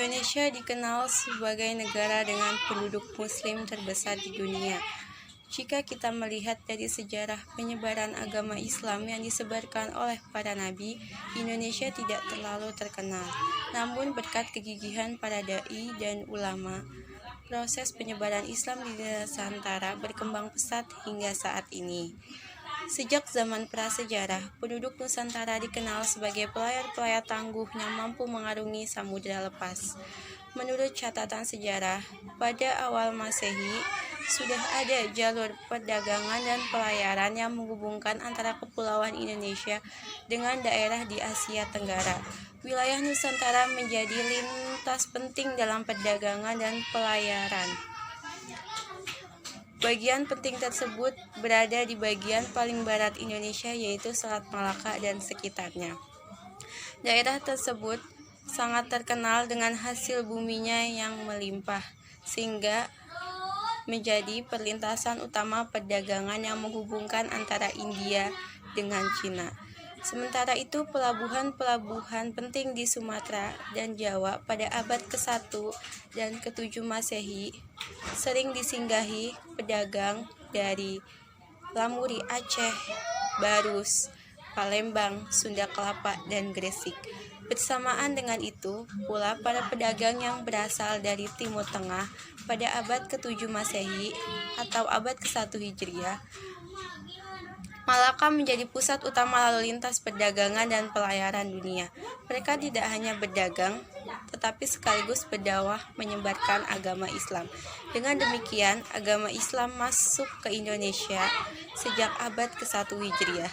Indonesia dikenal sebagai negara dengan penduduk muslim terbesar di dunia. Jika kita melihat dari sejarah penyebaran agama Islam yang disebarkan oleh para nabi, Indonesia tidak terlalu terkenal. Namun berkat kegigihan para dai dan ulama, proses penyebaran Islam di Nusantara berkembang pesat hingga saat ini. Sejak zaman prasejarah, penduduk Nusantara dikenal sebagai pelayar-pelayar tangguh yang mampu mengarungi samudera lepas. Menurut catatan sejarah, pada awal Masehi, sudah ada jalur perdagangan dan pelayaran yang menghubungkan antara kepulauan Indonesia dengan daerah di Asia Tenggara. Wilayah Nusantara menjadi lintas penting dalam perdagangan dan pelayaran. Bagian penting tersebut berada di bagian paling barat Indonesia, yaitu Selat Malaka dan sekitarnya. Daerah tersebut sangat terkenal dengan hasil buminya yang melimpah, sehingga menjadi perlintasan utama perdagangan yang menghubungkan antara India dengan Cina. Sementara itu, pelabuhan-pelabuhan penting di Sumatera dan Jawa pada abad ke-1 dan ke-7 Masehi sering disinggahi pedagang dari Lamuri, Aceh, Barus, Palembang, Sunda Kelapa, dan Gresik. Bersamaan dengan itu, pula para pedagang yang berasal dari Timur Tengah pada abad ke-7 Masehi atau abad ke-1 Hijriah, Malaka menjadi pusat utama lalu lintas perdagangan dan pelayaran dunia. Mereka tidak hanya berdagang, tetapi sekaligus berdakwah menyebarkan agama Islam. Dengan demikian, agama Islam masuk ke Indonesia sejak abad ke-1 Hijriah.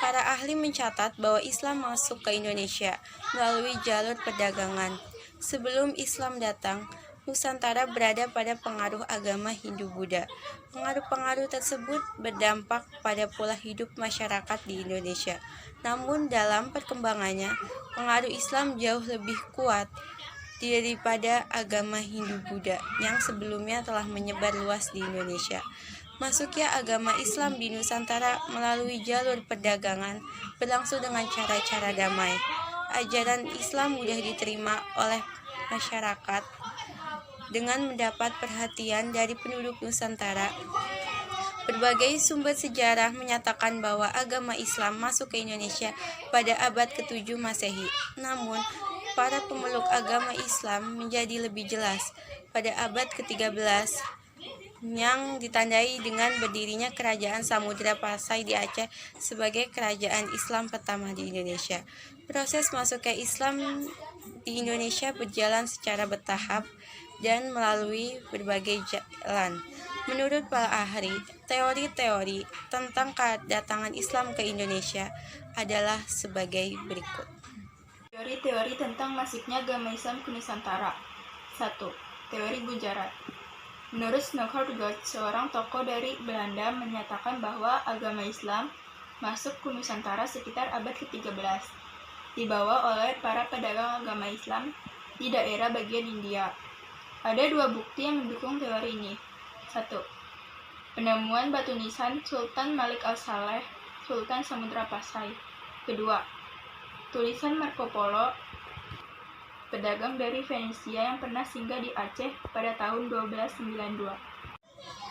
Para ahli mencatat bahwa Islam masuk ke Indonesia melalui jalur perdagangan. Sebelum Islam datang, Nusantara berada pada pengaruh agama Hindu-Buddha. Pengaruh-pengaruh tersebut berdampak pada pola hidup masyarakat di Indonesia. Namun dalam perkembangannya, pengaruh Islam jauh lebih kuat daripada agama Hindu-Buddha yang sebelumnya telah menyebar luas di Indonesia. Masuknya agama Islam di Nusantara melalui jalur perdagangan berlangsung dengan cara-cara damai. Ajaran Islam mudah diterima oleh masyarakat dengan mendapat perhatian dari penduduk Nusantara. Berbagai sumber sejarah menyatakan bahwa agama Islam masuk ke Indonesia pada abad ke-7 Masehi. Namun, para pemeluk agama Islam menjadi lebih jelas pada abad ke-13 yang ditandai dengan berdirinya Kerajaan Samudra Pasai di Aceh sebagai kerajaan Islam pertama di Indonesia. Proses masuknya Islam di Indonesia berjalan secara bertahap dan melalui berbagai jalan. Menurut para ahli, teori-teori tentang kedatangan Islam ke Indonesia adalah sebagai berikut. Teori-teori tentang masuknya agama Islam ke Nusantara. 1. Teori Gujarat. Menurut Snowhard seorang tokoh dari Belanda menyatakan bahwa agama Islam masuk ke Nusantara sekitar abad ke-13, dibawa oleh para pedagang agama Islam di daerah bagian India. Ada dua bukti yang mendukung teori ini. 1. Penemuan batu nisan Sultan Malik al-Saleh, Sultan Samudra Pasai. 2. Tulisan Marco Polo, pedagang dari Venesia yang pernah singgah di Aceh pada tahun 1292.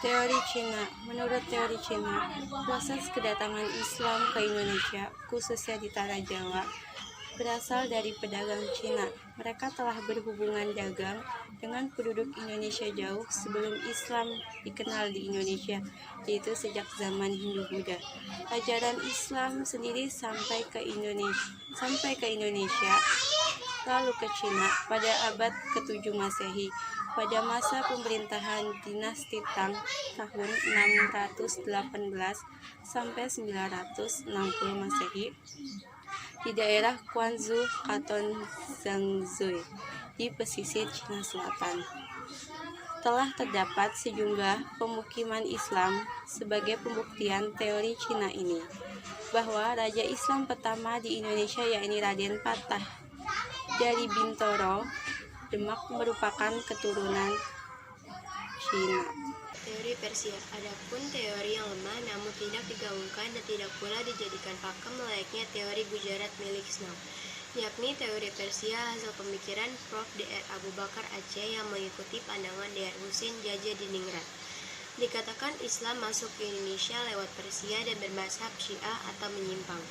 Teori Cina. Menurut teori Cina, proses kedatangan Islam ke Indonesia, khususnya di tanah Jawa, berasal dari pedagang Cina. Mereka telah berhubungan dagang dengan penduduk Indonesia jauh sebelum Islam dikenal di Indonesia, yaitu sejak zaman Hindu-Buddha. Ajaran Islam sendiri sampai ke Indonesia, lalu ke Cina pada abad ke-7 Masehi. Pada masa pemerintahan dinasti Tang tahun 618 sampai 960 Masehi, di daerah Quanzhou, Kanton Zhangzhou, di pesisir Cina Selatan, telah terdapat sejumlah pemukiman Islam. Sebagai pembuktian teori Cina ini, bahwa Raja Islam pertama di Indonesia yakni Raden Patah dari Bintoro, Demak, merupakan keturunan Cina. Teori Persia. Adapun teori yang lemah namun tidak digaungkan dan tidak pula dijadikan pakem layaknya teori Gujarat milik Snow. yakni teori Persia hasil pemikiran Prof. Dr. Abu Bakar Aceh yang mengikuti pandangan Dr. Husein Jaja di Ningrat. Dikatakan Islam masuk ke Indonesia lewat Persia dan bermazhab Syiah atau menyimpang.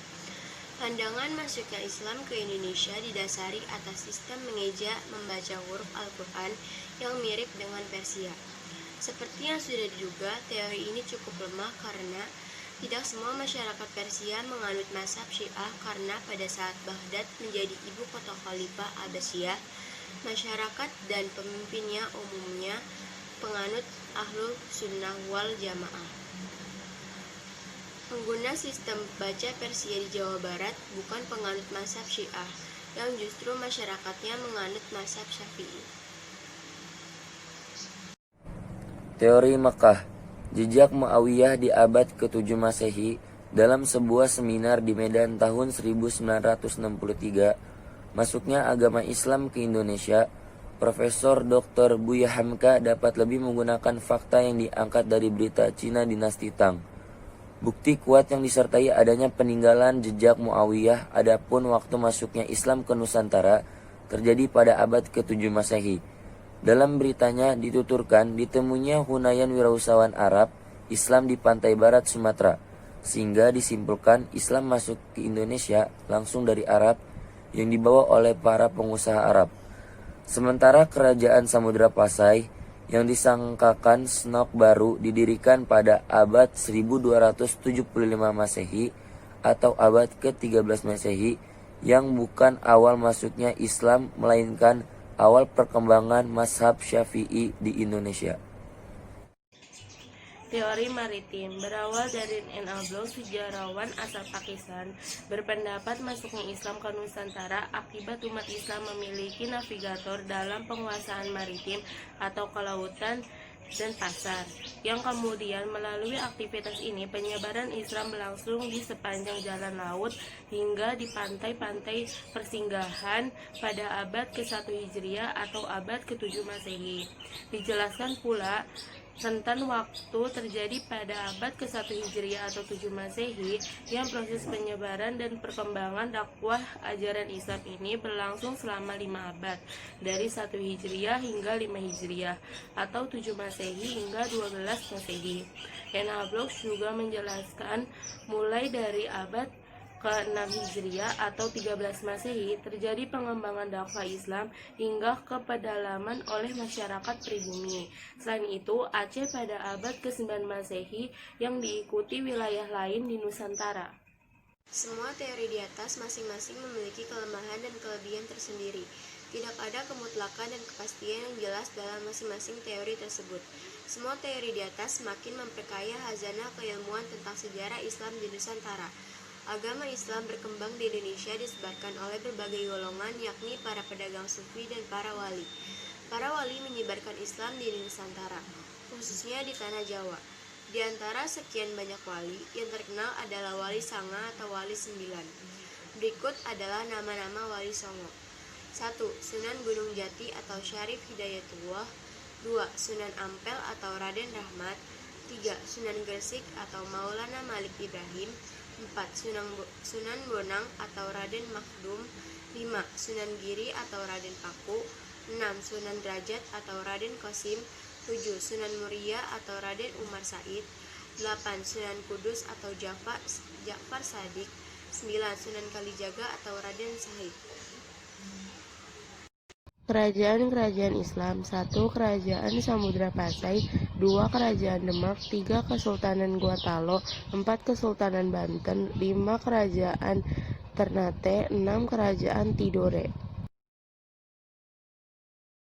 Pandangan masuknya Islam ke Indonesia didasari atas sistem mengeja membaca huruf Al-Quran yang mirip dengan Persia. Seperti yang sudah diduga, teori ini cukup lemah karena tidak semua masyarakat Persia menganut mazhab Syiah karena pada saat Baghdad menjadi ibu kota Khalifah Abbasiyah, masyarakat dan pemimpinnya umumnya penganut Ahlus Sunnah wal Jamaah. Pengguna sistem baca Persia di Jawa Barat bukan penganut mazhab Syiah, yang justru masyarakatnya menganut mazhab Syafi'i. Teori Makkah, jejak Muawiyah di abad ke-7 Masehi. Dalam sebuah seminar di Medan tahun 1963, masuknya agama Islam ke Indonesia, Profesor Dr. Buya Hamka dapat lebih menggunakan fakta yang diangkat dari berita Cina dinasti Tang. Bukti kuat yang disertai adanya peninggalan jejak Muawiyah, adapun waktu masuknya Islam ke Nusantara terjadi pada abad ke-7 Masehi. Dalam beritanya dituturkan ditemunya Hunayan wirausahawan Arab Islam di pantai barat Sumatera, sehingga disimpulkan Islam masuk ke Indonesia langsung dari Arab yang dibawa oleh para pengusaha Arab. Sementara kerajaan Samudra Pasai yang disangkakan Snok baru didirikan pada abad 1275 Masehi atau abad ke-13 Masehi, yang bukan awal masuknya Islam melainkan awal perkembangan mazhab Syafi'i di Indonesia. Teori maritim berawal dari N.A. Bloch, sejarawan asal Pakistan, berpendapat masuknya Islam ke Nusantara akibat umat Islam memiliki navigator dalam penguasaan maritim atau kelautan dan pasar, yang kemudian melalui aktivitas ini penyebaran Islam berlangsung di sepanjang jalan laut hingga di pantai-pantai persinggahan pada abad ke-1 Hijriah atau abad ke-7 Masehi. Dijelaskan pula rentan waktu terjadi pada abad ke-1 Hijriah atau 7 Masehi yang proses penyebaran dan perkembangan dakwah ajaran Islam ini berlangsung selama 5 abad, dari 1 Hijriah hingga 5 Hijriah atau 7 Masehi hingga 12 Masehi. N.A. Bloch juga menjelaskan mulai dari abad ke-6 Hijriah atau 13 Masehi terjadi pengembangan dakwah Islam hingga ke pedalaman oleh masyarakat pribumi. Selain itu, Aceh pada abad ke-9 Masehi yang diikuti wilayah lain di Nusantara. Semua teori di atas masing-masing memiliki kelemahan dan kelebihan tersendiri. Tidak ada kemutlakan dan kepastian yang jelas dalam masing-masing teori tersebut. Semua teori di atas semakin memperkaya khazanah keilmuan tentang sejarah Islam di Nusantara. Agama Islam berkembang di Indonesia disebabkan oleh berbagai golongan, yakni para pedagang sufi dan para wali. Para wali menyebarkan Islam di Nusantara, khususnya di tanah Jawa. Di antara sekian banyak wali, yang terkenal adalah Wali Sanga atau Wali Sembilan. Berikut adalah nama-nama Wali Songo. 1. Sunan Gunung Jati atau Syarif Hidayatullah. 2. Sunan Ampel atau Raden Rahmat. 3. Sunan Gresik atau Maulana Malik Ibrahim. 4. Sunan Bonang atau Raden Makhdum. 5. Sunan Giri atau Raden Paku. 6. Sunan Derajat atau Raden Qasim. 7. Sunan Muria atau Raden Umar Said. 8. Sunan Kudus atau Ja'far Shadiq. 9. Sunan Kalijaga atau Raden Sahid. Kerajaan-kerajaan Islam. 1. Kerajaan Samudra Pasai. 2. Kerajaan Demak. 3. Kesultanan Gorontalo. 4. Kesultanan Banten. 5. Kerajaan Ternate. 6. Kerajaan Tidore.